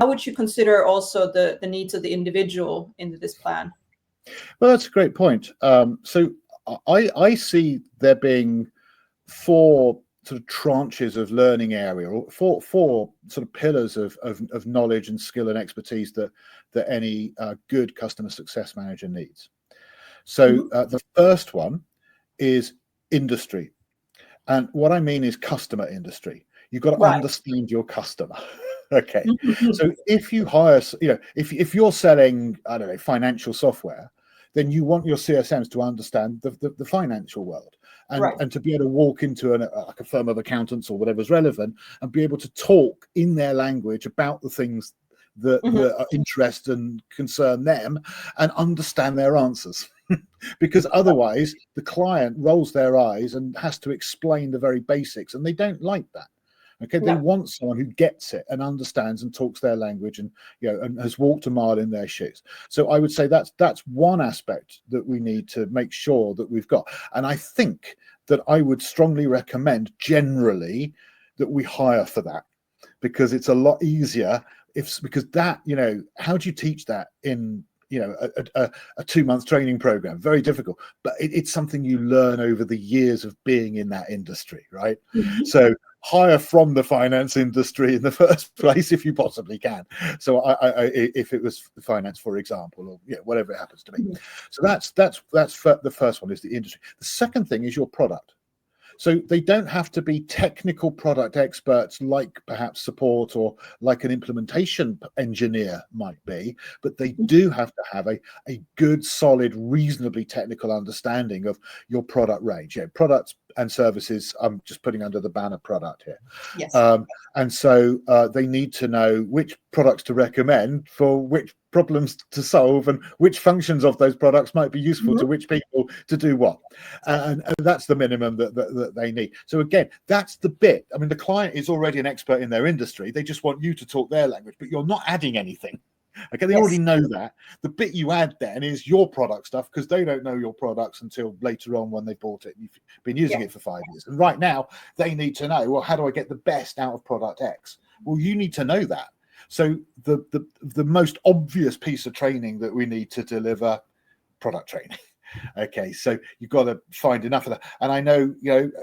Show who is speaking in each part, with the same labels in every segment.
Speaker 1: how would you consider also the needs of the individual into this plan?
Speaker 2: Well, that's a great point. So I see there being 4 sort of tranches of learning area, or four sort of pillars of knowledge and skill and expertise that any good customer success manager needs. So the first one is industry, and what I mean is customer industry. You've got to understand your customer. Okay, so if you hire, if you're selling, I don't know, financial software, then you want your CSMs to understand the financial world, and to be able to walk into like a firm of accountants or whatever's relevant and be able to talk in their language about the things that interest and concern them and understand their answers. Because otherwise the client rolls their eyes and has to explain the very basics, and they don't like that. Okay, they want someone who gets it and understands and talks their language, and and has walked a mile in their shoes. So I would say that's one aspect that we need to make sure that we've got. And I think that I would strongly recommend generally that we hire for that, because it's a lot easier because that, how do you teach that in a 2-month training program? Very difficult, but it's something you learn over the years of being in that industry, right? So hire from the finance industry in the first place if you possibly can. So if it was finance, for example, or whatever it happens to be. So that's the first one, is the industry. The second thing is your product. So they don't have to be technical product experts like perhaps support or like an implementation engineer might be, but they do have to have a good, solid, reasonably technical understanding of your product range. Products and services, I'm just putting under the banner product here.
Speaker 1: Yes.
Speaker 2: And so they need to know which products to recommend for which problems to solve, and which functions of those products might be useful to which people to do what. And that's the minimum that they need. So again, that's the bit. I mean, the client is already an expert in their industry. They just want you to talk their language, but you're not adding anything. Okay, they already know that. The bit you add then is your product stuff, because they don't know your products until later on when they bought it and you've been using it for 5 years. And right now they need to know, well, how do I get the best out of product X? Well, you need to know that. So the most obvious piece of training that we need to deliver, product training. Okay, so you've got to find enough of that. And I know,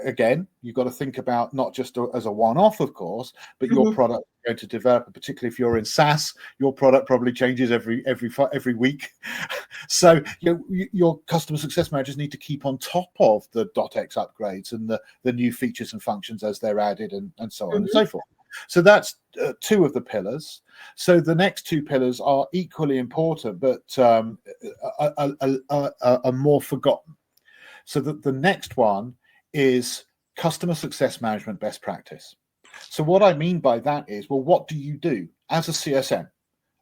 Speaker 2: again, you've got to think about not just as a one-off, of course, but your product is going to develop, and particularly if you're in SaaS, your product probably changes every week. So your customer success managers need to keep on top of the .x upgrades and the new features and functions as they're added, and so on and so forth. So that's 2 of the pillars. So the next 2 pillars are equally important, but are more forgotten. So the next one is customer success management best practice. So what I mean by that is, well, what do you do as a CSM,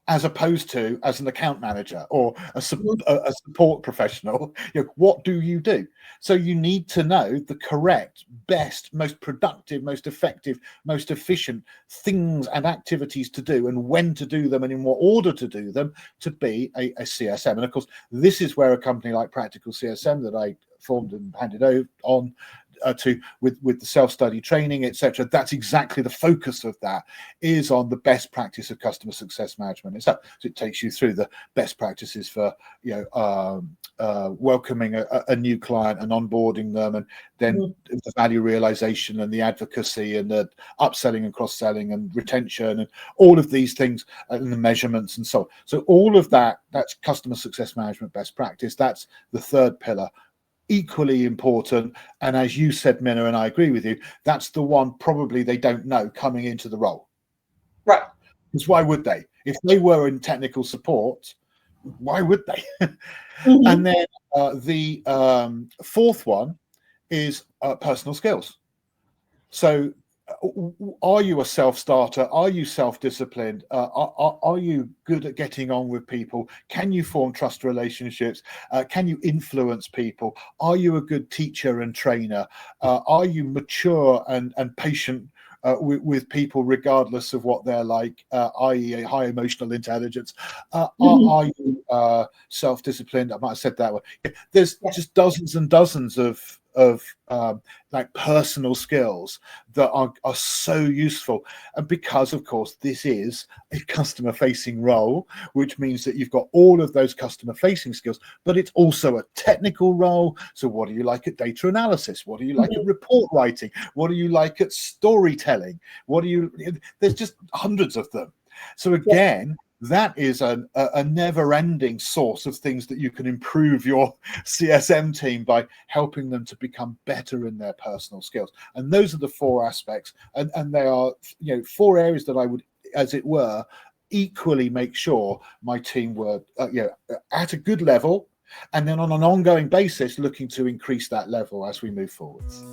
Speaker 2: as opposed to as an account manager or a support professional? What do you do? So you need to know the correct, best, most productive, most effective, most efficient things and activities to do, and when to do them, and in what order to do them, to be a CSM. And of course, this is where a company like Practical CSM, that I formed and handed over on to with the self-study training, etc., that's exactly the focus of that, is on the best practice of customer success management itself. So it takes you through the best practices for welcoming a new client and onboarding them, and then the value realization and the advocacy and the upselling and cross-selling and retention and all of these things, and the measurements and so on. So all of that's customer success management best practice. That's the third pillar. Equally important, and as you said, Minna, and I agree with you, that's the one probably they don't know coming into the role.
Speaker 1: Right.
Speaker 2: Because why would they? If they were in technical support, why would they? And then the fourth one is personal skills. So are you a self-starter? Are you self-disciplined? Are you good at getting on with people? Can you form trust relationships? Can you influence people? Are you a good teacher and trainer? Are you mature and patient with people regardless of what they're like, i.e. a high emotional intelligence? Are you self-disciplined? I might have said that one. There's just dozens and dozens of of like personal skills that are so useful. And because, of course, this is a customer facing role, which means that you've got all of those customer facing skills, but it's also a technical role. So what do you like at data analysis? What do you like at report writing? What do you like at storytelling? There's just hundreds of them. So again, that is a never-ending source of things that you can improve your CSM team by helping them to become better in their personal skills. And those are the four aspects, and they are, you know, four areas that I would, as it were, equally make sure my team were at a good level, and then on an ongoing basis looking to increase that level as we move forwards.